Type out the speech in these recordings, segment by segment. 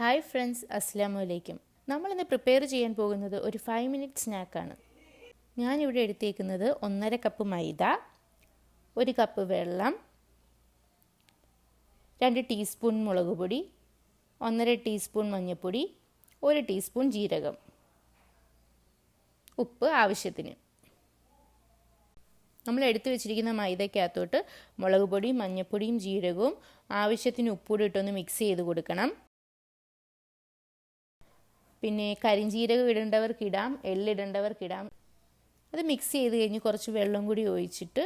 Hi friends, അസ്സലാമു അലൈക്കും. നമ്മളിന്ന് പ്രിപ്പയർ ചെയ്യാൻ പോകുന്നത് ഒരു 5 മിനിറ്റ് സ്നാക്കാണ്. ഞാനിവിടെ എടുത്തേക്കുന്നത് 1.5 കപ്പ് മൈദ, 1 കപ്പ് വെള്ളം, 2 ടീസ്പൂൺ മുളക് പൊടി, 1.5 ടീസ്പൂൺ മഞ്ഞൾപ്പൊടി, 1 ടീസ്പൂൺ ജീരകം, ഉപ്പ് ആവശ്യത്തിന്. നമ്മൾ എടുത്തു വെച്ചിരിക്കുന്ന മൈദയ്ക്കകത്തോട്ട് മുളക് പൊടിയും മഞ്ഞൾപ്പൊടിയും ജീരകവും ആവശ്യത്തിന് ഉപ്പൂടി ഇട്ടൊന്ന് മിക്സ് ചെയ്ത് കൊടുക്കണം. പിന്നെ കരിഞ്ജീരകം ഇടേണ്ടവർക്കിടാം, എള്ളിടേണ്ടവർക്കിടാം. അത് മിക്സ് ചെയ്ത് കഴിഞ്ഞ് കുറച്ച് വെള്ളം കൂടി ഒഴിച്ചിട്ട്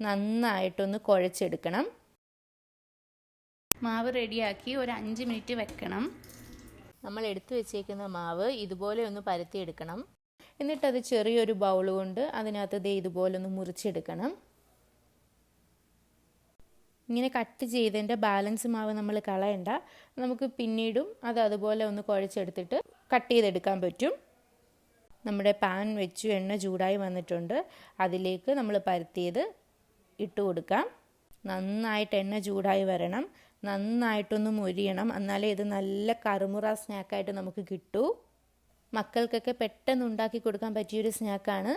നന്നായിട്ടൊന്ന് കുഴച്ചെടുക്കണം. മാവ് റെഡിയാക്കി ഒരു 5 മിനിറ്റ് വെക്കണം. നമ്മൾ എടുത്തു വെച്ചേക്കുന്ന മാവ് ഇതുപോലെ ഒന്ന് പരത്തിയെടുക്കണം. എന്നിട്ടത് ചെറിയൊരു ബൗൾ കൊണ്ട് അതിനകത്ത് ഇതുപോലെ ഒന്ന് മുറിച്ചെടുക്കണം. ഇങ്ങനെ കട്ട് ചെയ്തതിൻ്റെ ബാലൻസ് മാവ് നമ്മൾ കളയണ്ട. നമുക്ക് പിന്നീടും അത് അതുപോലെ ഒന്ന് കുഴച്ചെടുത്തിട്ട് കട്ട് ചെയ്തെടുക്കാൻ പറ്റും. നമ്മുടെ പാൻ വെച്ചു, എണ്ണ ചൂടായി വന്നിട്ടുണ്ട്. അതിലേക്ക് നമ്മൾ പരത്തിയത് ഇട്ട് കൊടുക്കാം. നന്നായിട്ട് എണ്ണ ചൂടായി വരണം, നന്നായിട്ടൊന്ന് മൊരിയണം. എന്നാലേ ഇത് നല്ല കറുമുറ സ്നാക്കായിട്ട് നമുക്ക് കിട്ടൂ. മക്കൾക്കൊക്കെ പെട്ടെന്ന് ഉണ്ടാക്കി കൊടുക്കാൻ പറ്റിയൊരു സ്നാക്കാണ്.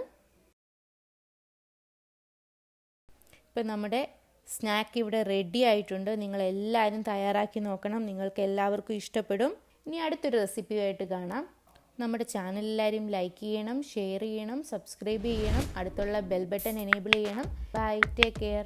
ഇപ്പം നമ്മുടെ സ്നാക്ക് ഇവിടെ റെഡി ആയിട്ടുണ്ട്. നിങ്ങളെല്ലാവരും തയ്യാറാക്കി നോക്കണം. നിങ്ങൾക്ക് എല്ലാവർക്കും ഇഷ്ടപ്പെടും. ഇനി അടുത്തൊരു റെസിപ്പിയായിട്ട് കാണാം. നമ്മുടെ ചാനൽ എല്ലാവരും ലൈക്ക് ചെയ്യണം, ഷെയർ ചെയ്യണം, സബ്സ്ക്രൈബ് ചെയ്യണം, അടുത്തുള്ള ബെൽ ബട്ടൺ എനേബിൾ ചെയ്യണം. Bye, take care.